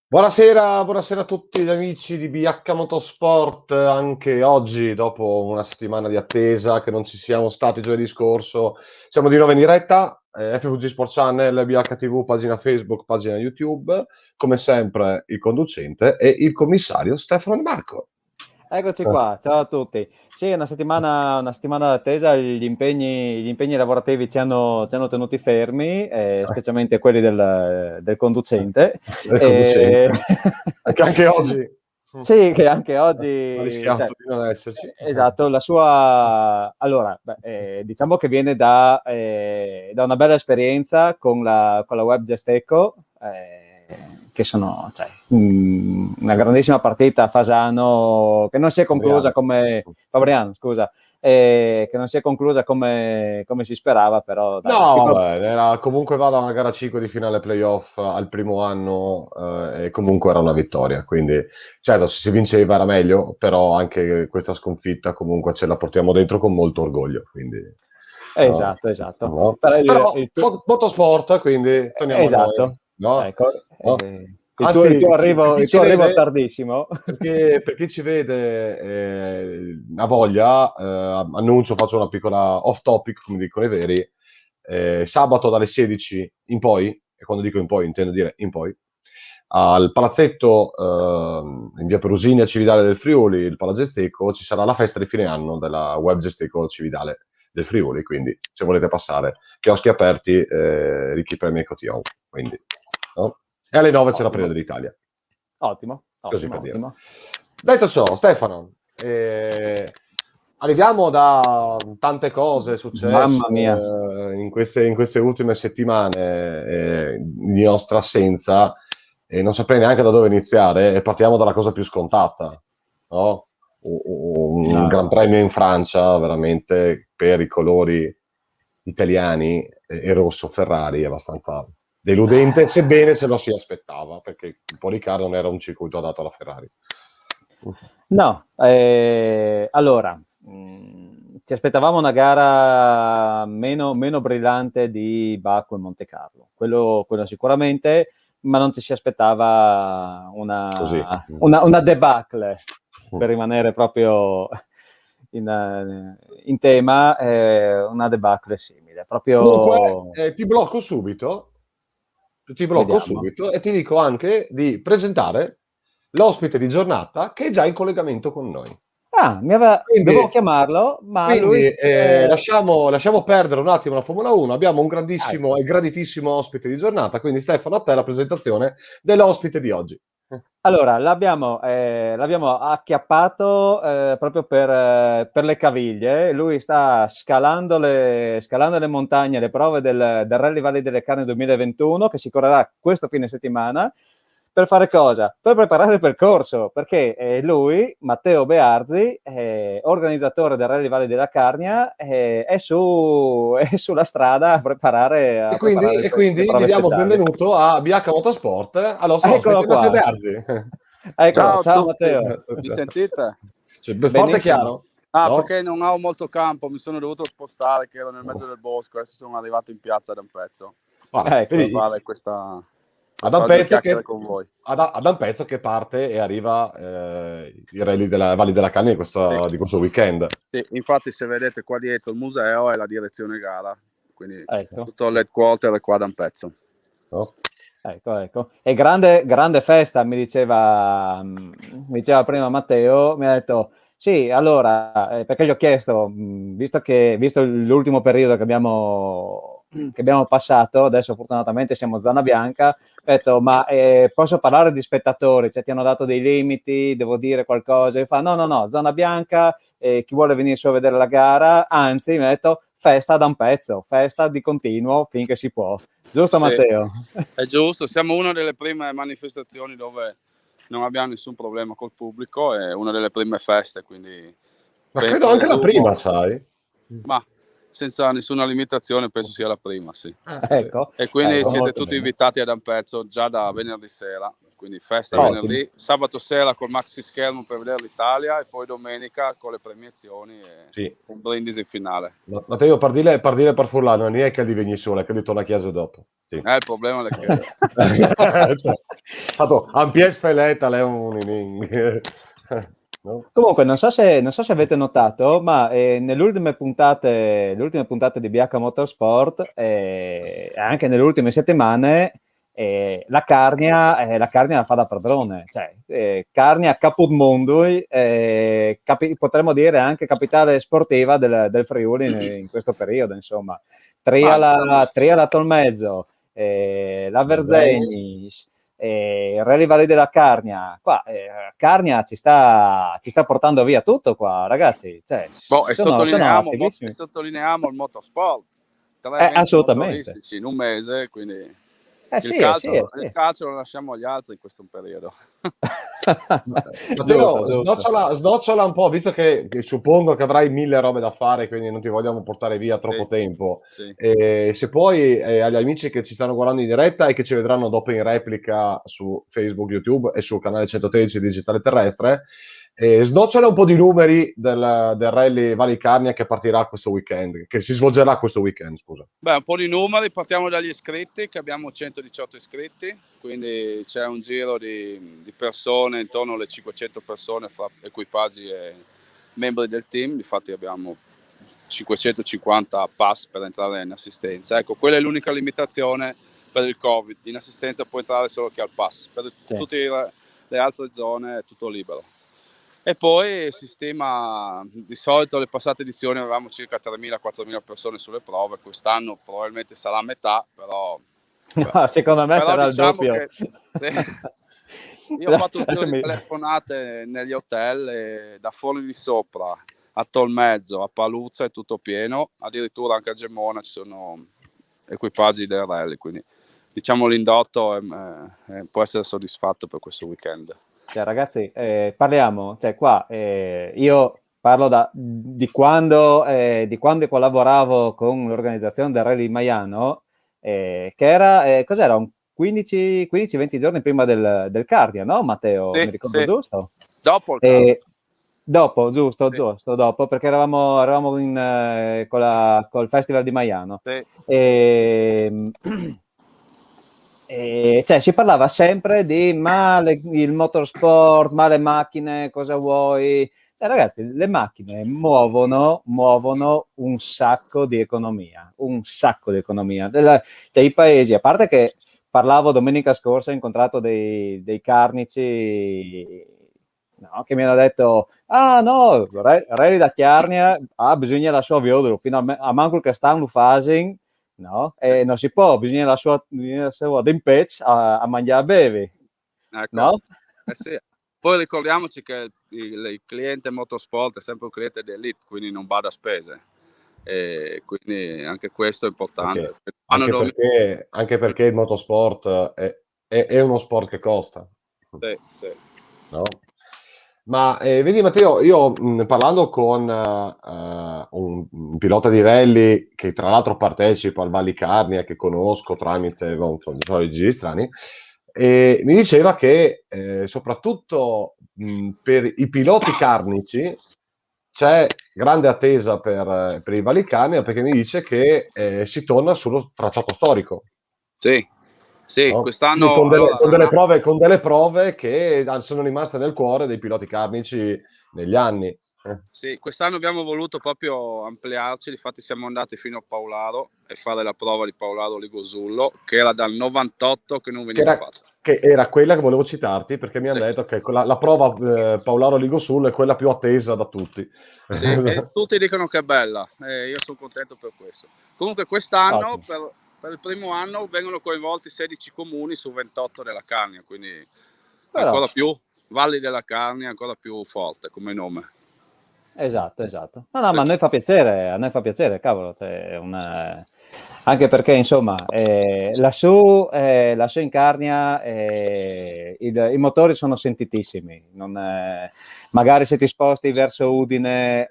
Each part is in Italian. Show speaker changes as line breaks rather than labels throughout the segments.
Buonasera, buonasera a tutti gli amici di BH Motorsport. Anche oggi, dopo una settimana di attesa che non ci siamo stati giovedì scorso, siamo di nuovo in diretta. FVG Sport Channel, BH TV, pagina Facebook, pagina YouTube. Come sempre il conducente e il commissario Stefano De Marco.
Eccoci qua, ciao a tutti. Sì, una settimana d'attesa, gli impegni lavorativi ci hanno tenuti fermi, specialmente quelli del conducente.
Del conducente. Anche oggi.
Sì, che anche
Ha
oggi,
rischiato di non esserci.
esatto, la sua, allora, diciamo che viene da una bella esperienza con la Web Gesteco, che sono, una grandissima partita a Fasano, che non si è conclusa Fabriano, scusa, che non si è conclusa come si sperava, però dai.
No, vabbè, comunque vada una gara 5 di finale playoff al primo anno e comunque era una vittoria, quindi certo se si vinceva era meglio, però anche questa sconfitta comunque ce la portiamo dentro con molto orgoglio, quindi
Esatto.
no.
Però
Motorsport, quindi torniamo a noi,
esatto,
no?
ecco,
No?
il
Anzi,
tuo
per
arrivo
chi ci
arrivo
vede,
tardissimo.
perché per chi ci vede ha voglia, faccio una piccola off topic, come dicono i veri. Sabato dalle 16 in poi, e quando dico in poi intendo dire in poi, al palazzetto in via Perusini a Cividale del Friuli, il Palagesteco, ci sarà la festa di fine anno della Web Gesteco Cividale del Friuli, quindi se volete passare, chioschi aperti, ricchi premi e cotillon, quindi, no? E alle 9 c'è la Preda dell'Italia.
Ottimo.
Così per dire. Detto ciò, Stefano, arriviamo da tante cose successe
Mamma mia.
in queste ultime settimane di nostra assenza e non saprei neanche da dove iniziare e partiamo dalla cosa più scontata, no? Un Gran Premio in Francia veramente per i colori italiani e rosso Ferrari è abbastanza deludente, sebbene se lo si aspettava, perché il Policar non era un circuito adatto alla Ferrari.
No, allora, ci aspettavamo una gara meno brillante di Baku e Monte Carlo, quello sicuramente, ma non ci si aspettava una debacle, per rimanere proprio in tema, una debacle simile. Proprio...
Comunque, ti blocco subito
Vediamo.
e ti dico anche di presentare l'ospite di giornata che è già in collegamento con noi.
Dovevo chiamarlo, ma lui...
lasciamo perdere un attimo la Formula 1. Abbiamo un grandissimo e graditissimo ospite di giornata, quindi Stefano, a te la presentazione dell'ospite di oggi.
Allora, l'abbiamo acchiappato proprio per le caviglie. Lui sta scalando le montagne, le prove del Rally Valle delle Carni 2021, che si correrà questo fine settimana. Per fare cosa? Per preparare il percorso, perché lui, Matteo Bearzi, organizzatore del Rally Valle della Carnia, è sulla strada a preparare
E quindi
le prove
gli diamo il
speciali.
benvenuto a BH Motorsport, al nostro
Eccolo
ospite Matteo
qua.
Bearzi.
Eccolo,
Ciao a
ciao
tutti,
Matteo.
mi sentite?
Forte e chiaro? No?
Perché non ho molto campo, mi sono dovuto spostare, che ero nel mezzo del bosco, adesso sono arrivato in piazza da un pezzo.
Guarda,
Per fare questa...
ad un
con voi.
Ad un pezzo che parte e arriva il rally della Valli della Carnia di questo weekend.
Sì, infatti se vedete qua dietro il museo è la direzione gara, quindi
Ecco.
tutto l'headquarter è qua da un pezzo.
No?
Ecco. E grande festa, mi diceva prima Matteo, mi ha detto, sì, allora, perché gli ho chiesto, visto l'ultimo periodo che abbiamo passato, adesso fortunatamente siamo zona bianca, ho detto, ma posso parlare di spettatori? Cioè, ti hanno dato dei limiti, devo dire qualcosa? E fa, no, zona bianca, chi vuole venire su a vedere la gara, anzi, mi ha detto, festa da un pezzo, festa di continuo finché si può. Giusto, sì. Matteo?
È giusto, siamo una delle prime manifestazioni dove non abbiamo nessun problema col pubblico, è una delle prime feste, quindi...
Ma credo anche la prima, sai?
Ma senza nessuna limitazione penso sia la prima, sì.
Ecco.
E quindi siete tutti invitati ad un pezzo già da venerdì sera, quindi festa venerdì, sabato sera col maxi schermo per vedere l'Italia e poi domenica con le premiazioni e un brindisi finale.
Matteo, pardile per Furlano, non è che devi venire solo, è che li torna a chiesa dopo. Sì.
Il problema è che...
Fatto, un pies feleta, no?
Comunque, non so se avete notato, ma nelle ultime puntate di BH Motorsport, anche nelle ultime settimane, la Carnia la fa da padrone, cioè Carnia caput mondui, potremmo dire anche capitale sportiva del Friuli in questo periodo, insomma. Triala Tolmezzo, la Verzenis, Rally Valley della Carnia, qua Carnia ci sta portando via tutto qua, ragazzi, cioè, sono attivissimi.
E sottolineiamo il motorsport, 3 eventi
assolutamente
motoristici in un mese, quindi
il
calcio lo lasciamo agli altri in questo periodo.
Matteo, snocciola un po', visto che suppongo che avrai 1000 robe da fare, quindi non ti vogliamo portare via troppo tempo.
Sì.
Se puoi, agli amici che ci stanno guardando in diretta e che ci vedranno dopo in replica su Facebook, YouTube e sul canale 113 Digitale Terrestre, snocciola un po' di numeri del Rally Valley Carnia che partirà questo weekend, che si svolgerà questo weekend, scusa.
Beh, un po' di numeri, partiamo dagli iscritti, che abbiamo 118 iscritti, quindi c'è un giro di persone, intorno alle 500 persone fra equipaggi e membri del team, infatti abbiamo 550 pass per entrare in assistenza. Ecco, quella è l'unica limitazione per il Covid, in assistenza può entrare solo chi ha il pass, per tutte le altre zone è tutto libero. E poi si stima, di solito le passate edizioni avevamo circa 3.000-4.000 persone sulle prove, quest'anno probabilmente sarà a metà, però...
No, secondo me sarà diciamo il doppio.
Io ho fatto un giro di telefonate negli hotel e da Forlì di Sopra a Tolmezzo, a Paluzza è tutto pieno, addirittura anche a Gemona ci sono equipaggi del rally, quindi diciamo l'indotto può essere soddisfatto per questo weekend.
Cioè, ragazzi, parliamo, cioè qua io parlo di quando collaboravo con l'organizzazione del Rally di Maiano, che era, cos'era, un 15-20 giorni prima del Cardia, no Matteo?
Sì,
mi ricordo giusto?
Dopo il Cardia.
Dopo, giusto, dopo, perché eravamo col Festival di Maiano.
Sì.
Cioè, si parlava sempre di il motorsport, ma le macchine, cosa vuoi? Cioè, ragazzi, le macchine muovono un sacco di economia, Cioè, i paesi, a parte che parlavo domenica scorsa, ho incontrato dei carnici, no, che mi hanno detto: ah no, Rally da Chiarnia, bisogna la sua viodolo, finalmente, a manco che stanno facendo. No, non si può, bisogna la sua d'impezzo a mangiare e bevi.
Ecco.
No?
Sì. Poi ricordiamoci che il cliente motorsport è sempre un cliente di elite, quindi non bada a spese. E quindi anche questo è importante.
Anche perché il motorsport è uno sport che costa.
Sì.
No? Ma vedi Matteo, io parlando con un pilota di rally che tra l'altro partecipa al Valley Carnia, che conosco tramite i giri strani, mi diceva che soprattutto per i piloti carnici c'è grande attesa per il Valley Carnia, perché mi dice che si torna sullo tracciato storico.
Sì,
no?
Quest'anno
con delle prove che sono rimaste nel cuore dei piloti carnici negli anni.
Sì, quest'anno abbiamo voluto proprio ampliarci, infatti siamo andati fino a Paolaro e fare la prova di Paolaro Ligosullo, che era dal 98 che non veniva fatta.
Che era quella che volevo citarti, perché mi hanno detto che la prova Paolaro Ligosullo è quella più attesa da tutti.
Sì, e tutti dicono che è bella, io sono contento per questo. Comunque quest'anno, per il primo anno, vengono coinvolti 16 comuni su 28 della Carnia, quindi ancora più Valli della Carnia, ancora più forte come nome.
Esatto. No, ma a noi fa piacere, cavolo, cioè anche perché insomma lassù in Carnia i motori sono sentitissimi, magari se ti sposti verso Udine,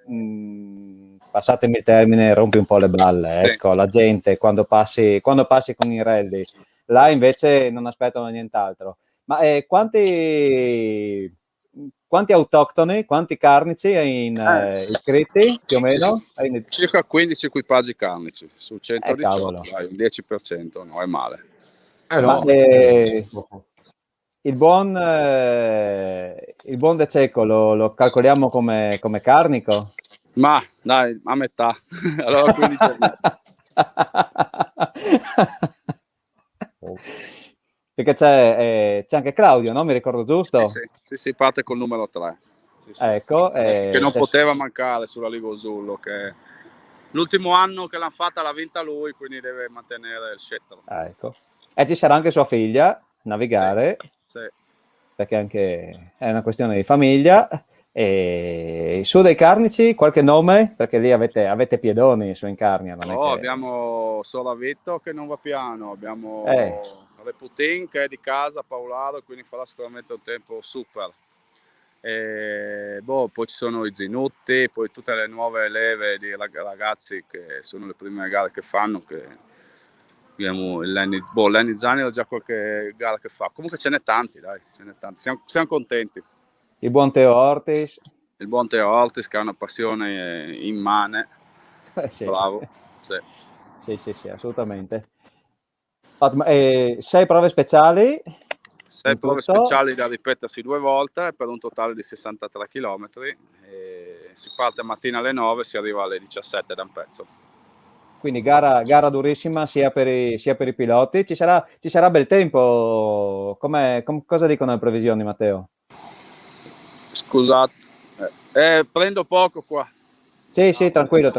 passatemi il termine, rompi un po' le balle, ecco, la gente quando passi con i rally, là invece non aspettano nient'altro. Ma quanti quanti autoctoni, quanti carnici hai iscritti più o meno?
Circa 15 equipaggi carnici su 118,
cavolo.
dai, un 10%, non è male.
No.
Il buon De Cecco lo calcoliamo come carnico?
Ma dai, a metà. Allora 15 e mezzo.
Perché c'è anche Claudio, no? Mi ricordo giusto?
Sì, parte col numero 3. Sì.
Ecco,
che non poteva mancare sulla Liga Osullo, che l'ultimo anno che l'hanno fatta l'ha vinta lui, quindi deve mantenere il scettro.
Ecco. E ci sarà anche sua figlia, navigare,
sì.
Perché anche è una questione di famiglia. E su dei carnici qualche nome? Perché lì avete piedoni su Incarnia.
Abbiamo Soravitto che non va piano, abbiamo Reputin che è di casa, Paolaro, quindi farà sicuramente un tempo super. Poi ci sono i Zinutti, poi tutte le nuove leve di ragazzi che sono le prime gare che fanno, che abbiamo Lenny Zani ha già qualche gara che fa, comunque ce n'è tanti, dai, siamo contenti.
Il buon Teo Ortis.
Il buon Teo Ortis che ha una passione immane,
sì.
Bravo.
Sì, assolutamente. 6 prove speciali?
6 prove speciali da ripetersi 2 volte per un totale di 63 km. Si parte mattina alle 9, si arriva alle 17 da un pezzo.
Quindi gara durissima sia per i piloti. Ci sarà bel tempo. Cosa dicono le previsioni, Matteo?
Scusate, prendo poco qua.
Sì, tranquillo.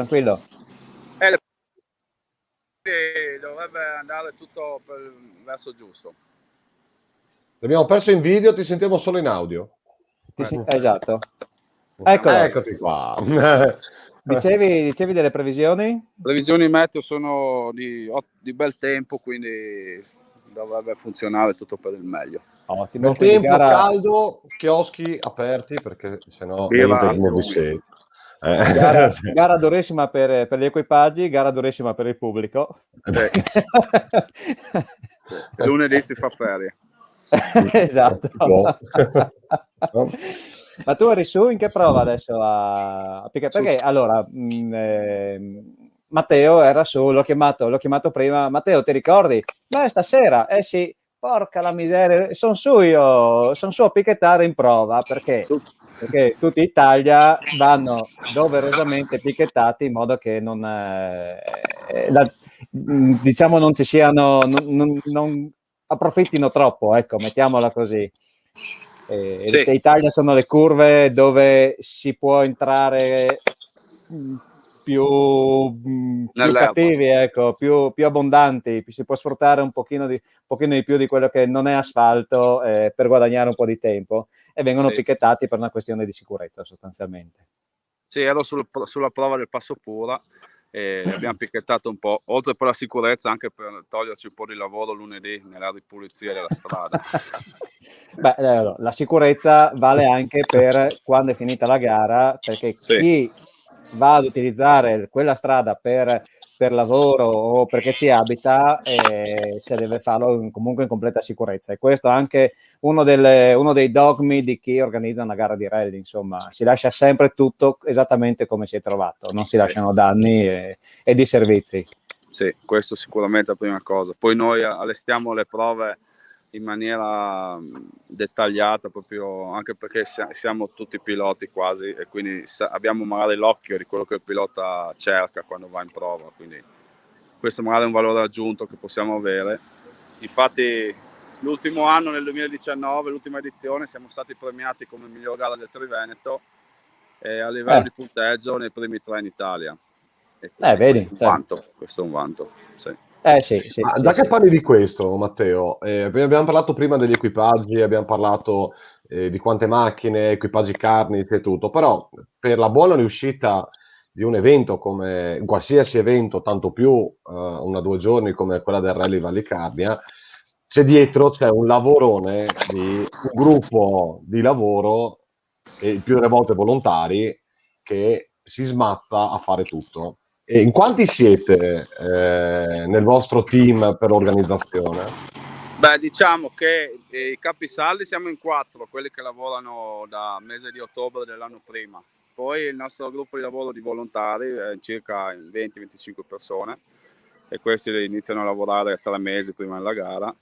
Dovrebbe andare tutto verso giusto.
L'abbiamo perso in video, ti sentiamo solo in audio.
Esatto.
Eccoti qua.
Dicevi delle previsioni?
Previsioni meteo sono di bel tempo, quindi dovrebbe funzionare tutto per il meglio.
Ottimo.
Bel tempo, caldo, chioschi aperti perché sennò vi siete.
Gara durissima per gli equipaggi, gara durissima per il pubblico.
Lunedì si fa ferie.
Esatto. Ma tu eri su in che prova adesso? Perché allora Matteo era su, l'ho chiamato prima. Matteo, ti ricordi? Beh, stasera, sì, porca la miseria, sono su a picchettare in prova perché tutti in Italia vanno doverosamente picchettati in modo che non ci siano, non approfittino troppo, ecco, mettiamola così. In Italia sono le curve dove si può entrare più cattivi, ecco, più abbondanti, si può sfruttare un pochino di più di quello che non è asfalto per guadagnare un po' di tempo, e vengono picchettati per una questione di sicurezza sostanzialmente.
Sì, ero sulla prova del Passo Pura e abbiamo picchettato un po', oltre per la sicurezza anche per toglierci un po' di lavoro lunedì nella ripulizia della strada.
Beh, la sicurezza vale anche per quando è finita la gara, perché chi va ad utilizzare quella strada per lavoro o perché ci abita, deve farlo comunque in completa sicurezza, e questo è anche uno dei dogmi di chi organizza una gara di rally. Insomma, si lascia sempre tutto esattamente come si è trovato, non si lasciano danni e disservizi.
Sì, questo sicuramente è la prima cosa. Poi noi allestiamo le prove in maniera dettagliata, proprio anche perché siamo tutti piloti quasi, e quindi abbiamo magari l'occhio di quello che il pilota cerca quando va in prova, quindi questo magari è un valore aggiunto che possiamo avere. Infatti l'ultimo anno, nel 2019, l'ultima edizione, siamo stati premiati come miglior gara del Triveneto e a livello di punteggio nei primi 3 in Italia.
Vedi,
questo è un vanto, sì.
Che parli di questo, Matteo? Abbiamo parlato prima degli equipaggi, abbiamo parlato di quante macchine, equipaggi carnici e tutto, però per la buona riuscita di un evento come qualsiasi evento, tanto più una 2 giorni come quella del Rally Vallicardia, c'è un lavorone di un gruppo di lavoro, e il più delle volte volontari, che si smazza a fare tutto. In quanti siete nel vostro team per l'organizzazione?
Beh, diciamo che i capisaldi siamo in 4, quelli che lavorano da mese di ottobre dell'anno prima. Poi il nostro gruppo di lavoro di volontari è circa 20-25 persone e questi iniziano a lavorare 3 mesi prima della gara.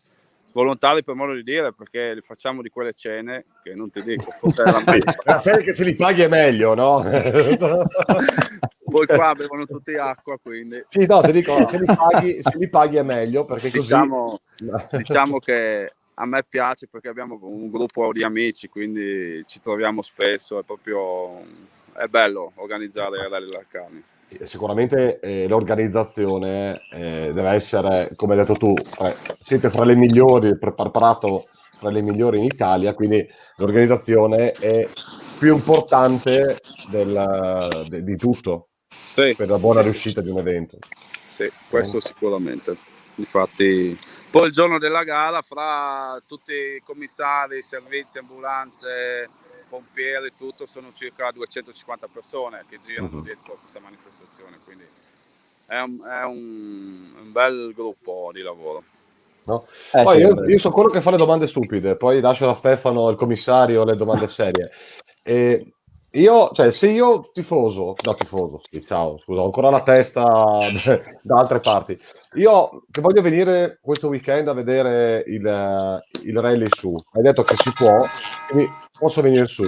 Volontari per modo di dire, perché li facciamo di quelle cene che non ti dico, forse era
Sai che se li paghi è meglio, no?
Poi qua bevono tutti acqua, quindi
Sì, no, ti dico, se li paghi è meglio, perché così...
diciamo che a me piace perché abbiamo un gruppo di amici, quindi ci troviamo spesso, è bello organizzare i Rally della Carni.
Sicuramente l'organizzazione deve essere, come hai detto tu, siete fra le migliori, preparato fra le migliori in Italia, quindi l'organizzazione è più importante di tutto,
Sì,
per la buona
sì,
riuscita di un evento.
Sì, questo sicuramente. Infatti, poi il giorno della gara, fra tutti i commissari, servizi, ambulanze, pompieri, tutto, sono circa 250 persone che girano dietro questa manifestazione, quindi è un bel gruppo di lavoro.
No? Poi
Sì,
io sono quello che fa le domande stupide, poi lascio a Stefano, il commissario, le domande serie. Se io tifoso, sì, ciao, scusa, ho ancora la testa da altre parti. Io che voglio venire questo weekend a vedere il rally su, hai detto che si può, quindi posso venire su.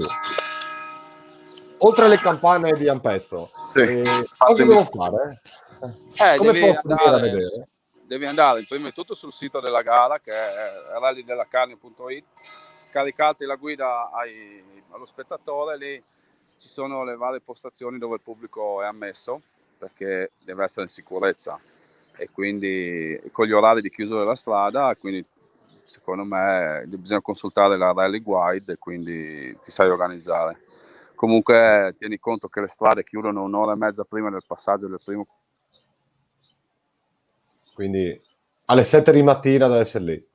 Oltre alle campane di Ampezzo,
Sì,
cosa devo fare? Come
devi
posso venire a vedere?
Devi andare prima di tutto sul sito della gara, che è rallydellacarne.it, scaricate la guida allo spettatore, lì ci sono le varie postazioni dove il pubblico è ammesso, perché deve essere in sicurezza, e quindi con gli orari di chiusura della strada, quindi secondo me bisogna consultare la Rally Guide e quindi ti sai organizzare. Comunque tieni conto che le strade chiudono un'ora e mezza prima del passaggio del primo.
Quindi alle 7 di mattina deve essere lì.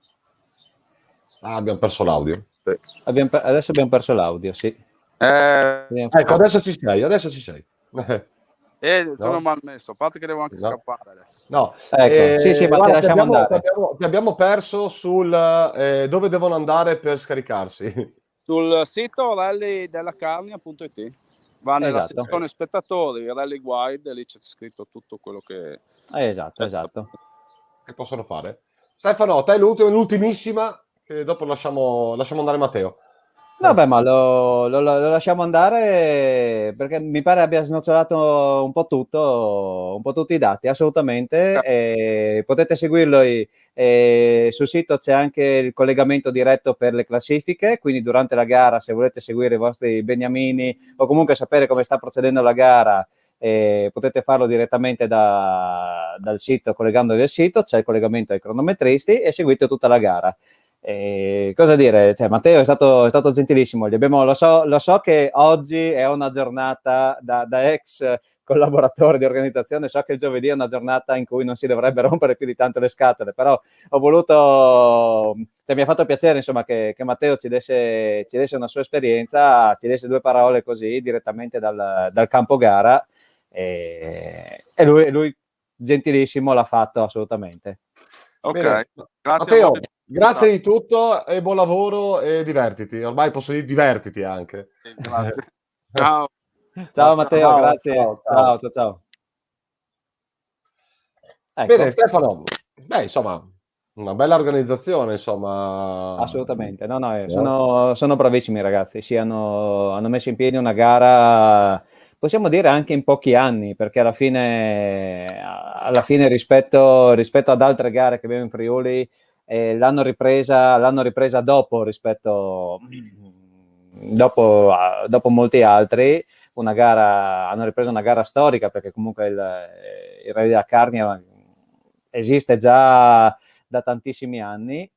Abbiamo perso l'audio.
Sì.
Adesso abbiamo perso l'audio, sì.
Ecco, adesso ci sei.
Sono mal messo, a parte che devo anche scappare adesso.
No,
ecco. Sì, ma
guarda,
ti lasciamo andare.
ti abbiamo perso sul dove devono andare per scaricarsi.
Sul sito rallydellacarnia.it va nella
Esatto.
sezione spettatori, Rally Guide, lì c'è scritto tutto quello che...
Esatto.
Che possono fare. Stefano, te l'ultimissima, che dopo lasciamo andare Matteo.
Vabbè, ma lo lasciamo andare perché mi pare abbia snocciolato un po' tutto, un po' tutti i dati, assolutamente. Potete seguirlo sul sito, c'è anche il collegamento diretto per le classifiche, quindi durante la gara, se volete seguire i vostri beniamini o comunque sapere come sta procedendo la gara, potete farlo direttamente dal sito, collegandovi al sito, c'è il collegamento ai cronometristi e seguite tutta la gara. Cosa dire? Cioè, Matteo è stato gentilissimo. Lo so che oggi è una giornata da ex collaboratore di organizzazione, so che il giovedì è una giornata in cui non si dovrebbe rompere più di tanto le scatole, però ho voluto, cioè, mi ha fatto piacere insomma che Matteo ci desse una sua esperienza, ci desse 2 parole così direttamente dal campo gara, e lui gentilissimo l'ha fatto assolutamente.
Ok,
bene.
grazie
Matteo, grazie di tutto e buon lavoro e divertiti. Ormai posso dire divertiti anche.
Grazie. Ciao.
Ciao Matteo, grazie. Ciao. Ecco.
Bene, Stefano. Insomma, una bella organizzazione, insomma.
Assolutamente. No, sono bravissimi i ragazzi. Sì, hanno messo in piedi una gara, possiamo dire anche in pochi anni, perché alla fine rispetto ad altre gare che abbiamo in Friuli, l'hanno ripresa dopo molti altri. Hanno ripreso una gara storica, perché comunque il Rally della Carnia esiste già da tantissimi anni,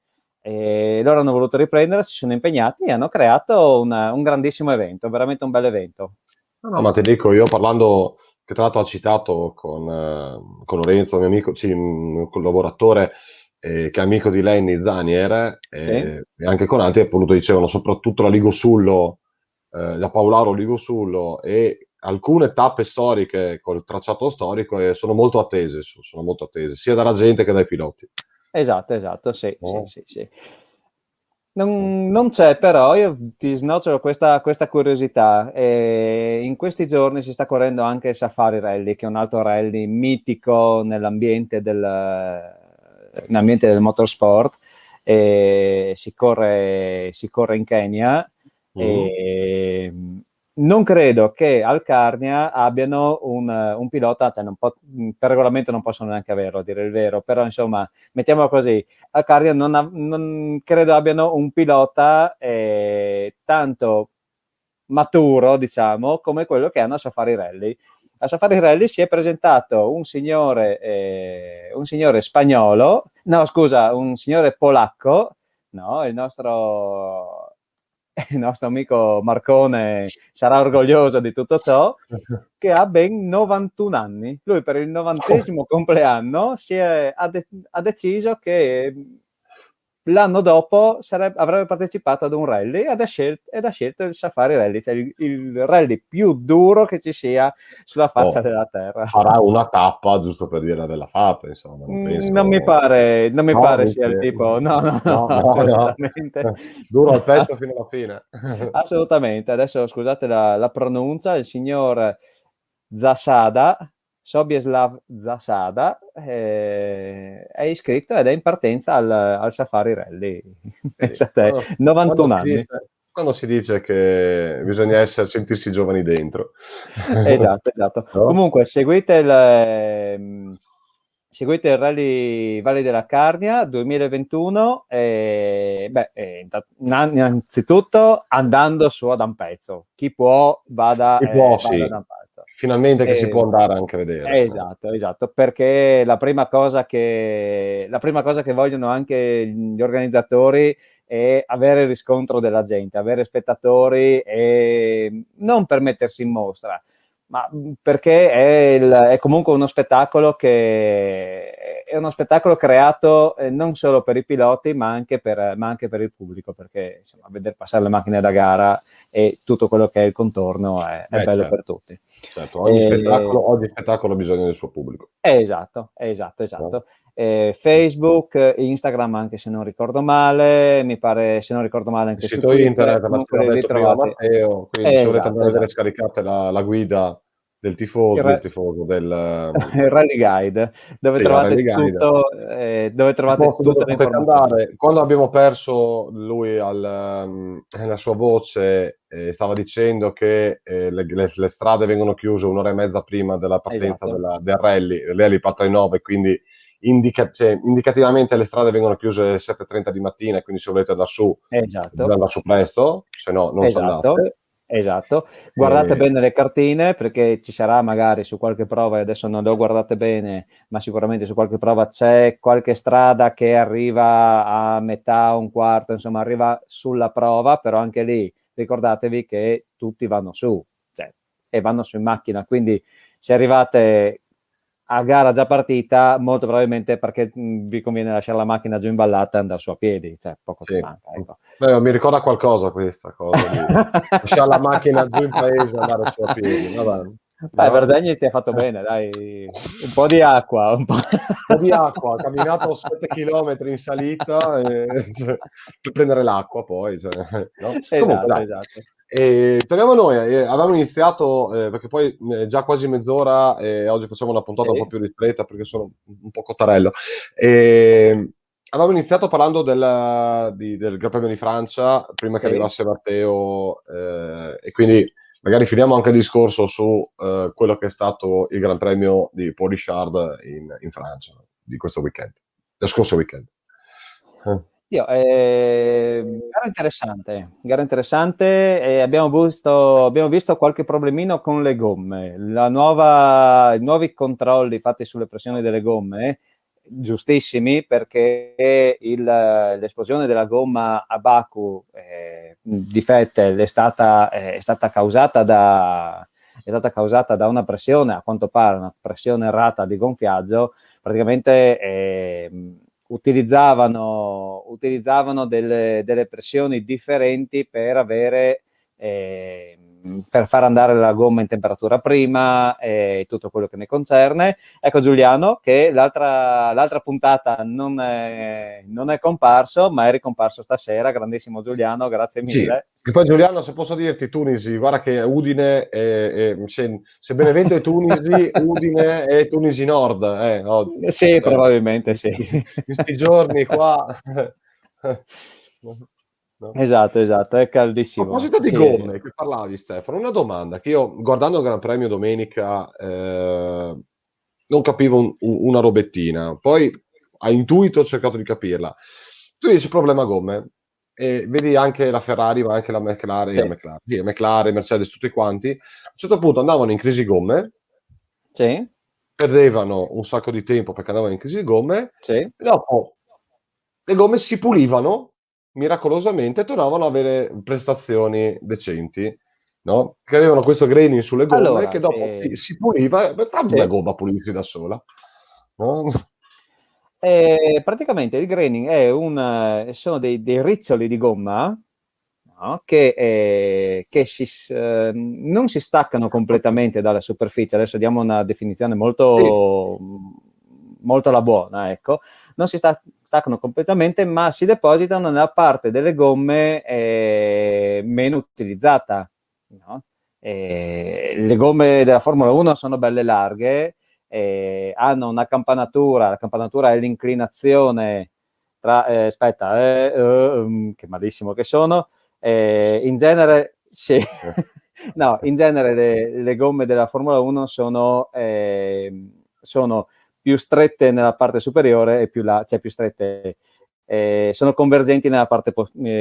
e loro hanno voluto riprendere, si sono impegnati e hanno creato un grandissimo evento, veramente un bel evento.
No, ma ti dico, io parlando, che tra l'altro ha citato con Lorenzo, mio amico, sì, un collaboratore, che è amico di Lenny Zanier, e anche con altri, appunto, dicevano soprattutto la Ligosullo, da Paolaro Ligosullo, e alcune tappe storiche col tracciato storico sono molto attese, sia dalla gente che dai piloti.
esatto, sì,
Oh.
sì. Non c'è, però io ti snocciolo questa curiosità. In questi giorni si sta correndo anche il Safari Rally, che è un altro rally mitico nell'ambiente del motorsport. Si corre in Kenya.
Mm.
E non credo che al Carnia abbiano un pilota, cioè per regolamento non possono neanche averlo, a dire il vero, però insomma, mettiamolo così, al Cardia non credo abbiano un pilota tanto maturo, diciamo, come quello che hanno a Safari Rally. A Safari Rally si è presentato un signore spagnolo, no scusa, un signore polacco, no, il nostro amico Marcone sarà orgoglioso di tutto ciò, che ha ben 91 anni. Lui per il 90° compleanno ha deciso che l'anno dopo avrebbe partecipato ad un rally ed ha scelto il Safari Rally, cioè il rally più duro che ci sia sulla faccia della terra.
Farà una tappa giusto per dire della fatta, insomma, non
Non mi
penso.
pare sia il
Dice-
tipo, no,
no.
assolutamente.
Duro al petto fino alla fine.
Assolutamente. Adesso scusate la pronuncia, il signor Zasada, Sobieslav Zasada, è iscritto ed è in partenza al Safari Rally. Pensate,
Quando,
91 anni.
quando si dice che bisogna sentirsi giovani dentro.
Esatto.
No?
Comunque, seguite il Rally della Carnia 2021 innanzitutto andando su ad Ampezzo. Chi può vada
Sì,
ad Ampezzo.
finalmente che si può andare anche a vedere.
Esatto, perché la prima cosa che vogliono anche gli organizzatori è avere il riscontro della gente, avere spettatori e non per mettersi in mostra, ma perché è comunque uno spettacolo è uno spettacolo creato non solo per i piloti, ma anche per il pubblico, perché insomma, vedere passare le macchine da gara e tutto quello che è il contorno è bello
Certo,
per tutti.
certo. Ogni spettacolo ha bisogno del suo pubblico.
Esatto.
No?
Facebook, Instagram, anche se non ricordo male, mi pare, se non ricordo male,
Il
anche su
sito
Twitter,
internet, ma ce
comunque
l'ha
lì
detto prima
trovate.
Matteo, quindi se volete andare a vedere scaricate la guida del
Il,
tifoso,
ra- il Rally Guide, dove
sì, la Rally
trovate
Guide.
tutto, dove
Il
trovate
posto dove
tutte le
potete
informazioni.
andare. Quando abbiamo perso lui la sua voce, stava dicendo che le strade vengono chiuse un'ora e mezza prima della partenza
Esatto,
del rally. Il rally parte alle 9, quindi indicativamente le strade vengono chiuse alle 7:30 di mattina, quindi se volete andare su, dovete
esatto.
andare su presto, se no non ci
Esatto,
andate.
esatto. Guardate
E-
bene le cartine perché ci sarà magari su qualche prova, e adesso non le ho guardate bene, ma sicuramente su qualche prova c'è qualche strada che arriva a metà, un quarto, insomma arriva sulla prova, però anche lì ricordatevi che tutti vanno su, cioè, e vanno su in macchina, quindi se arrivate a gara già partita, molto probabilmente perché vi conviene lasciare la macchina giù imballata e andare su a piedi, cioè poco ci
sì.
manca, ecco.
Mi ricorda qualcosa questa cosa di lasciare la macchina giù in paese e andare su a piedi. Vabbè,
Beh,
no?
Vergogna ti ha fatto bene, dai, un po' di acqua, un po'.
Un po' di acqua, ha camminato 7 chilometri in salita cioè, per prendere l'acqua poi. Cioè, no? Comunque dai,
Esatto.
torniamo a noi. Avevamo iniziato, perché poi già quasi mezz'ora e oggi facciamo una puntata un po'
Sì,
più ristretta perché sono un po' cottarello. Avevamo iniziato parlando del Gran Premio di Francia prima che
sì.
arrivasse Matteo e quindi magari finiamo anche il discorso su quello che è stato il Gran Premio di Paul Ricard in Francia di questo weekend, del scorso weekend.
Io, gara interessante e abbiamo visto qualche problemino con le gomme. I nuovi controlli fatti sulle pressioni delle gomme, giustissimi perché l'esplosione della gomma a Baku di Vettel è stata causata da una pressione, a quanto pare, una pressione errata di gonfiaggio. Praticamente utilizzavano delle pressioni differenti per avere per far andare la gomma in temperatura prima e tutto quello che ne concerne. Ecco Giuliano, che l'altra puntata non è comparso, ma è ricomparso stasera. Grandissimo Giuliano, grazie mille.
Sì. E poi Giuliano, se posso dirti, Tunisi, guarda che Udine, se Benevento è Tunisi, Udine è Tunisi Nord. Oggi.
Sì, probabilmente sì.
Questi giorni qua... No.
Esatto, è
A
caldissimo.
proposito di
Sì.
gomme, che parlavi Stefano, una domanda che io, guardando il Gran Premio domenica, non capivo una robettina, poi a intuito ho cercato di capirla. Tu dici problema gomme, e vedi anche la Ferrari, ma anche la McLaren,
Sì.
McLaren, Mercedes, tutti quanti, a un certo punto andavano in crisi gomme,
Sì.
perdevano un sacco di tempo perché andavano in crisi gomme,
Sì.
e dopo le gomme si pulivano miracolosamente e tornavano ad avere prestazioni decenti, no? Che avevano questo graining sulle gomme
Allora,
che dopo si puliva, e
sì.
la gomma pulirsi da sola, no?
Praticamente il graining è sono dei riccioli di gomma, no? che non si staccano completamente dalla superficie. Adesso diamo una definizione molto, molto alla buona, ecco. Non si staccano completamente, ma si depositano nella parte delle gomme meno utilizzata, no? Le gomme della Formula 1 sono belle larghe, hanno una campanatura, la campanatura è l'inclinazione tra, che malissimo che sono, in genere sì. No, in genere le gomme della Formula 1 sono più strette nella parte superiore e più strette, sono convergenti nella parte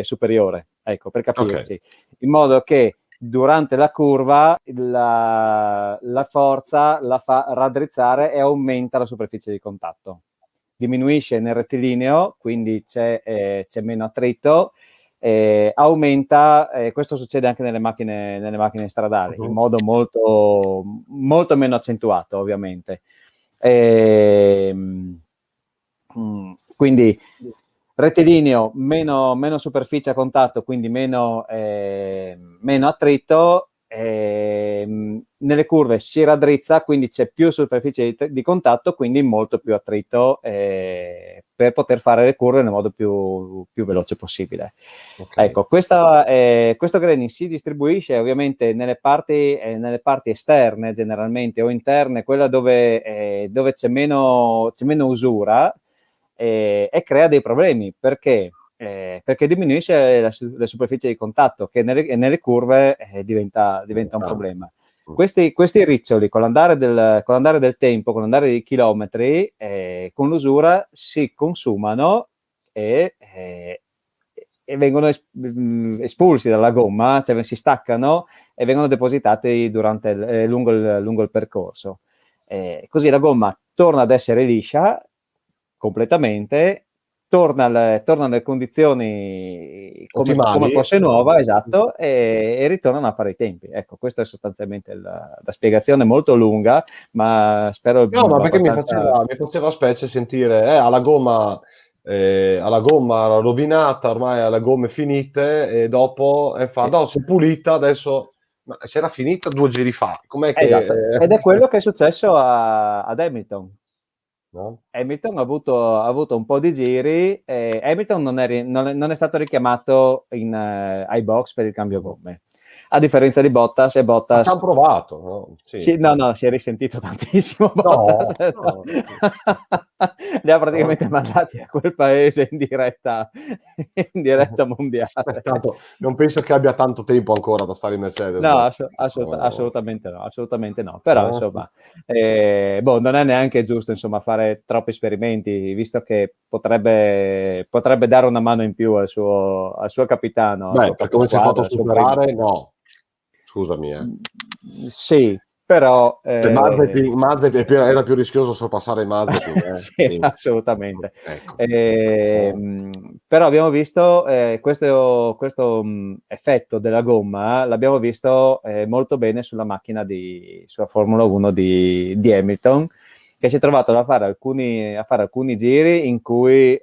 superiore, ecco, per capirci, in modo che durante la curva la forza la fa raddrizzare e aumenta la superficie di contatto. Diminuisce nel rettilineo, quindi c'è meno attrito, aumenta, questo succede anche nelle macchine stradali, in modo molto, molto meno accentuato, ovviamente. Quindi rettilineo, meno superficie a contatto, quindi meno attrito, nelle curve si raddrizza, quindi c'è più superficie di contatto, quindi molto più attrito per poter fare le curve nel modo più veloce possibile. Ecco, questo graining si distribuisce ovviamente nelle parti esterne generalmente, o interne, quella dove c'è meno usura, e crea dei problemi perché diminuisce la superficie di contatto, che nelle curve diventa un problema. Questi riccioli con l'andare del tempo, con l'andare dei chilometri, con l'usura si consumano e vengono espulsi dalla gomma, cioè si staccano e vengono depositati lungo il percorso. Così la gomma torna ad essere liscia completamente, torna alle condizioni come fosse nuova, esatto, e ritornano a fare i tempi. Ecco, questa è sostanzialmente la spiegazione molto lunga, ma spero
No, ma perché
abbastanza...
mi faceva specie sentire alla gomma rovinata, ormai alle gomme finite, e dopo no, si è pulita, adesso, ma se era finita 2 giri fa, com'è che...
Esatto, ed è quello che è successo ad Hamilton.
No?
Hamilton ha avuto un po' di giri, Hamilton non è stato richiamato ai box per il cambio gomme, a differenza di Bottas. E Bottas
ci hanno provato, no? Sì.
No, si è risentito tantissimo Bottas.
No.
Li ha praticamente mandati a quel paese in diretta mondiale.
Tanto, non penso che abbia tanto tempo ancora da stare in Mercedes.
No, assolutamente no. Però insomma, non è neanche giusto insomma fare troppi esperimenti, visto che potrebbe dare una mano in più al suo capitano.
Beh, per come si è fatto superare, no. Scusami.
Sì, però...
Mazepin era più rischioso sorpassare Mazepin.
Sì, assolutamente.
Ecco.
Però abbiamo visto questo effetto della gomma, l'abbiamo visto molto bene sulla Formula 1 di Hamilton, che si è trovato a fare alcuni giri in cui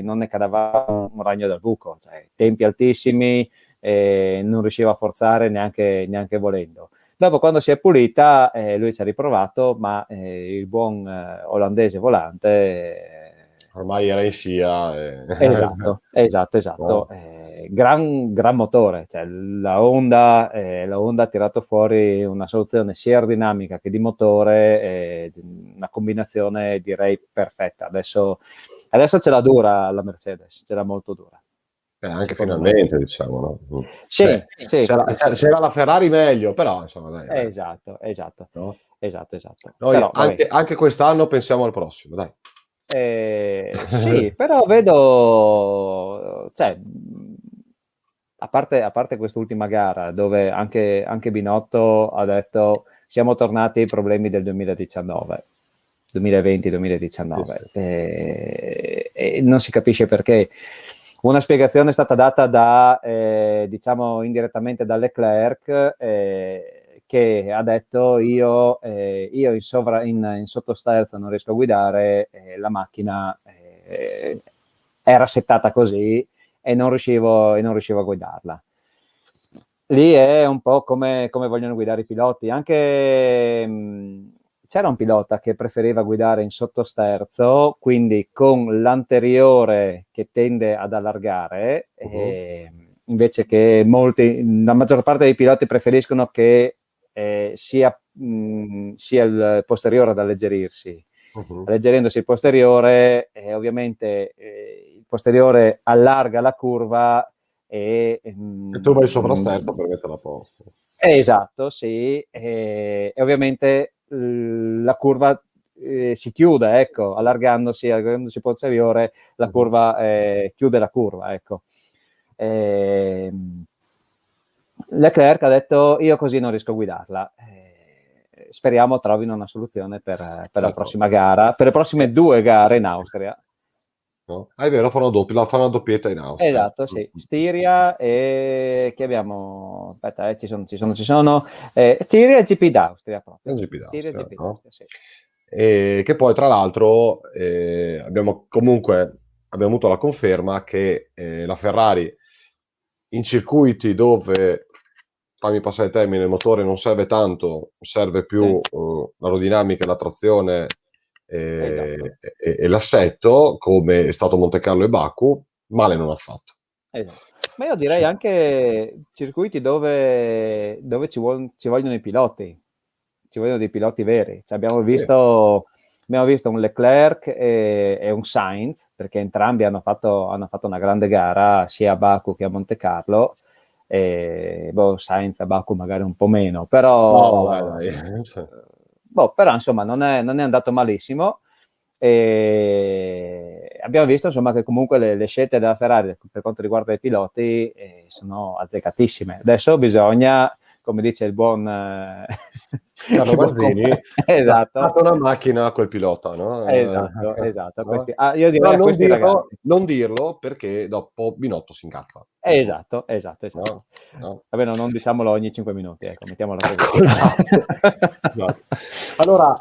non ne cadava un ragno dal buco, cioè tempi altissimi, non riusciva a forzare neanche volendo. Dopo, quando si è pulita, lui ci ha riprovato, ma il buon olandese volante...
Ormai era in scia.
Esatto.
No.
Gran motore, cioè la Honda ha tirato fuori una soluzione sia aerodinamica che di motore, una combinazione direi perfetta. Adesso ce l'ha dura la Mercedes, ce l'ha molto dura.
Anche finalmente, diciamo, no?
Sì,
Beh,
sì.
c'era la Ferrari meglio, però insomma, dai.
Esatto.
No?
Esatto.
Noi
Però,
anche quest'anno pensiamo al prossimo, dai.
sì, però vedo, cioè, a parte quest'ultima gara dove anche Binotto ha detto siamo tornati ai problemi del 2019, 2020-2019,
Sì.
e non si capisce perché. Una spiegazione è stata data diciamo indirettamente da Leclerc, che ha detto io in sottosterzo non riesco a guidare, la macchina era settata così e non riuscivo a guidarla. Lì è un po' come vogliono guidare i piloti. Anche c'era un pilota che preferiva guidare in sottosterzo, quindi con l'anteriore che tende ad allargare, invece che la maggior parte dei piloti preferiscono che sia il posteriore ad alleggerirsi. Alleggerendosi il posteriore, ovviamente il posteriore allarga la curva e
tu vai sovrasterzo per metterla a posto.
Esatto, sì, e ovviamente la curva si chiude, ecco, allargandosi il posteriore, la curva chiude la curva, ecco. Leclerc ha detto io così non riesco a guidarla. Speriamo trovino una soluzione per la prossima gara, per le prossime 2 gare in Austria.
No? È vero, fanno una doppietta in Austria.
Esatto, sì. Stiria e che abbiamo? Aspetta, ci sono. Stiria e GP d'Austria proprio.
GP
Stiria e
d'Austria,
GP
no?
d'Austria, sì.
E che poi tra l'altro abbiamo avuto la conferma che la Ferrari in circuiti dove, fammi passare il termine, il motore non serve tanto, serve più l'aerodinamica e la trazione
Esatto.
e l'assetto, come è stato Monte Carlo e Baku, male non ha fatto.
Esatto. Ma io direi anche circuiti dove ci vogliono i piloti, ci vogliono dei piloti veri. Cioè, abbiamo visto un Leclerc e un Sainz, perché entrambi hanno fatto una grande gara sia a Baku che a Monte Carlo. Sainz a Baku magari un po' meno, però, però insomma non è andato malissimo. E abbiamo visto insomma che comunque le scelte della Ferrari per quanto riguarda i piloti sono azzeccatissime. Adesso bisogna, come dice il buon
Carlo Mazzini,
esatto,
ha una macchina a quel pilota, no?
Esatto.
No?
Io direi a questi ragazzi
non dirlo perché dopo Binotto si incazza.
Esatto.
No.
Vabbè, non diciamolo ogni 5 minuti, ecco, mettiamola così.
Esatto. Allora,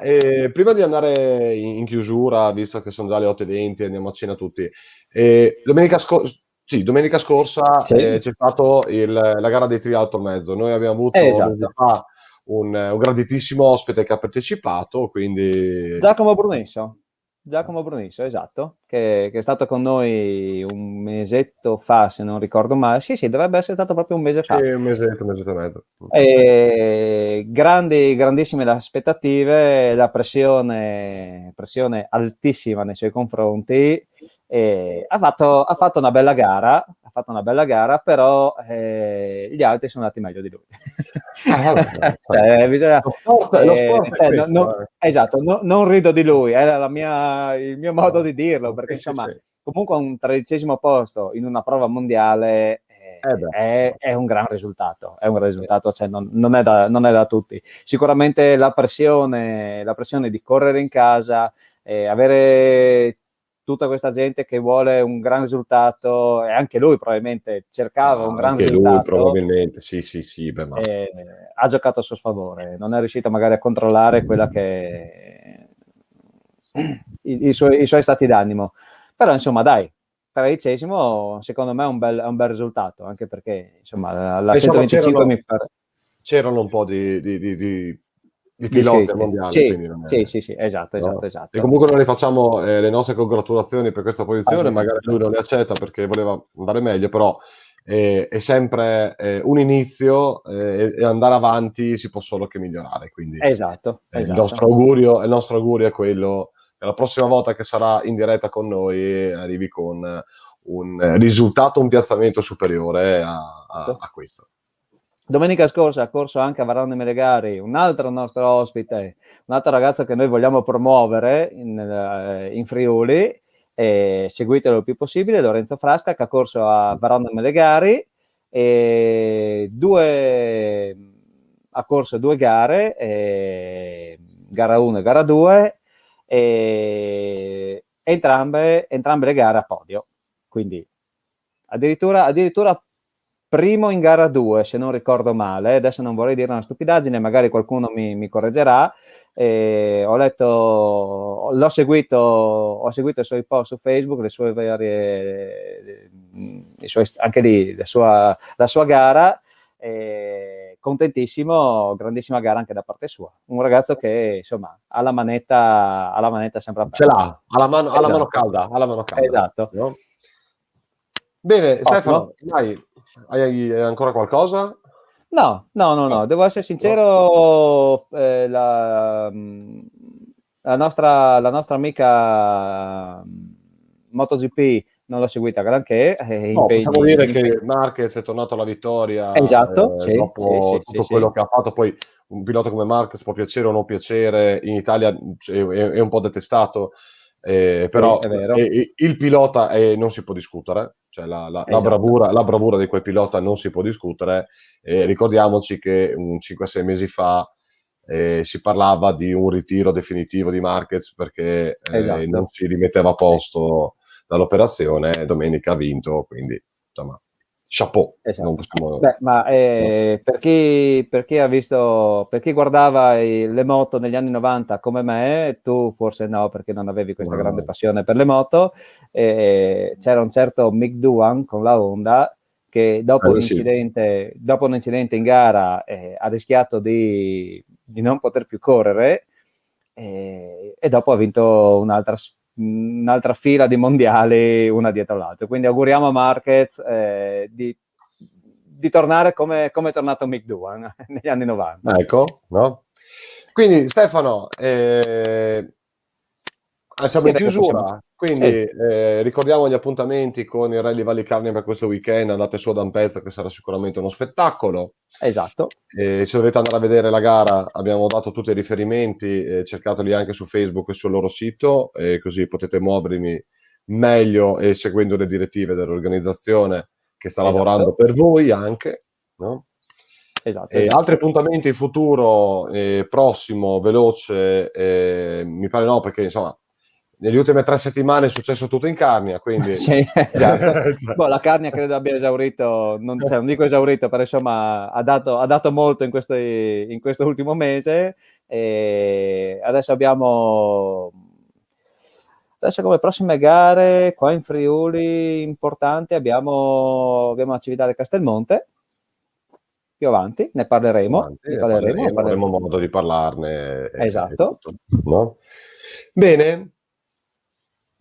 prima di andare in chiusura, visto che sono già le 8:20, andiamo a cena tutti. Domenica scorsa c'è stato la gara dei triathlon mezzo. Noi abbiamo avuto un graditissimo ospite che ha partecipato, quindi
Giacomo Brunisso, esatto, che è stato con noi un mesetto fa, se non ricordo male. Sì, dovrebbe essere stato proprio un mese fa.
Sì, un mesetto e mezzo.
Grandissime le aspettative, la pressione altissima nei suoi confronti. Ha fatto una bella gara, però gli altri sono andati meglio di lui. Esatto, non rido di lui, era il mio modo di dirlo, perché insomma comunque un 13° posto in una prova mondiale è un gran risultato, cioè non è da tutti. Sicuramente la pressione di correre in casa, avere tutta questa gente che vuole un gran risultato, e anche lui probabilmente cercava un gran risultato.
Anche lui probabilmente, sì.
Ha giocato a suo sfavore, non è riuscito magari a controllare quella che i suoi stati d'animo. Però insomma dai, 13° secondo me è un bel risultato, anche perché insomma la
Insomma,
125 mi pare
c'erano un po' di
di
piloti
iscritti.
mondiali, quindi non è,
Sì, esatto,
no?
esatto,
E
esatto.
comunque noi le facciamo le nostre congratulazioni per questa posizione, magari
Assolutamente.
lui non le accetta perché voleva andare meglio, però è sempre un inizio e andare avanti si può solo che migliorare, quindi
Esatto,
il
esatto.
il nostro augurio è quello che la prossima volta che sarà in diretta con noi arrivi con un risultato, un piazzamento superiore a questo.
Domenica scorsa ha corso anche a Varano Melegari un altro nostro ospite, un altro ragazzo che noi vogliamo promuovere in Friuli, seguitelo il più possibile, Lorenzo Frasca, che ha corso a Varano Melegari, ha corso 2 gare, gara 1 e gara 2, e entrambe le gare a podio, quindi addirittura primo in gara 2, se non ricordo male. Adesso non vorrei dire una stupidaggine, magari qualcuno mi correggerà. L'ho seguito i suoi post su Facebook, le sue varie, anche lì la sua gara. Contentissimo, grandissima gara anche da parte sua. Un ragazzo che insomma ha la manetta sempre aperta.
Ce l'ha, ha la mano
Esatto.
calda,
Esatto.
no? Bene,
Ottimo.
Stefano, dai, hai ancora qualcosa?
No, devo essere sincero, la nostra amica MotoGP non l'ho seguita granché,
Possiamo dire che Marquez è tornato alla vittoria,
esatto,
dopo tutto quello che ha fatto. Poi un pilota come Marquez può piacere o non piacere, in Italia è un po' detestato, però
è vero.
il pilota non si può discutere, cioè la bravura di quel pilota non si può discutere. Ricordiamoci che 5-6 mesi fa si parlava di un ritiro definitivo di Marquez perché non si rimetteva a posto dall'operazione. Domenica ha vinto, quindi insomma chapeau. Non possiamo...
per chi ha visto, per chi guardava le moto negli anni 90 come me, tu forse no, perché non avevi questa grande passione per le moto, c'era un certo Mick Doohan con la Honda che dopo un incidente in gara ha rischiato di non poter più correre, e dopo ha vinto un'altra fila di mondiali una dietro l'altra. Quindi auguriamo a Marquez di tornare come è tornato Mick Doohan negli anni 90.
Ecco, no? Quindi Stefano, siamo in chiusura, quindi ricordiamo gli appuntamenti con il Rally Val di Carnia per questo weekend. Andate su ad Ampezzo, che sarà sicuramente uno spettacolo.
Esatto.
Se dovete andare a vedere la gara, abbiamo dato tutti i riferimenti, cercateli anche su Facebook e sul loro sito, così potete muovervi meglio e seguendo le direttive dell'organizzazione che sta lavorando per voi anche, no?
Esatto.
Altri appuntamenti in futuro, prossimo, veloce, mi pare no, perché insomma nelle ultime 3 settimane è successo tutto in Carnia, quindi
sì, esatto. La Carnia credo abbia esaurito, non dico esaurito, però insomma ha dato molto in questo ultimo mese, e adesso come prossime gare qua in Friuli importanti abbiamo la Cividale Castelmonte. Più avanti ne parleremo.
Avremo modo di parlarne.
Esatto.
No? Bene.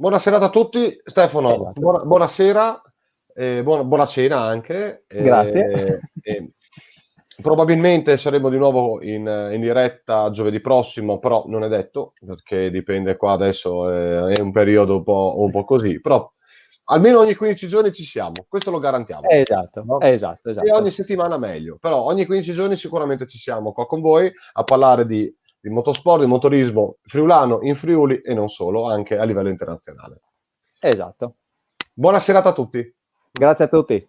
Buona serata a tutti. Stefano, buonasera, buona cena anche.
Grazie.
Probabilmente saremo di nuovo in diretta giovedì prossimo, però non è detto, perché dipende, qua adesso è un periodo un po' così, però almeno ogni 15 giorni ci siamo, questo lo garantiamo.
Esatto,
no?
esatto.
E ogni settimana meglio, però ogni 15 giorni sicuramente ci siamo qua con voi a parlare di motorsport, di motorismo friulano in Friuli e non solo, anche a livello internazionale.
Esatto.
Buona serata a tutti.
Grazie a tutti.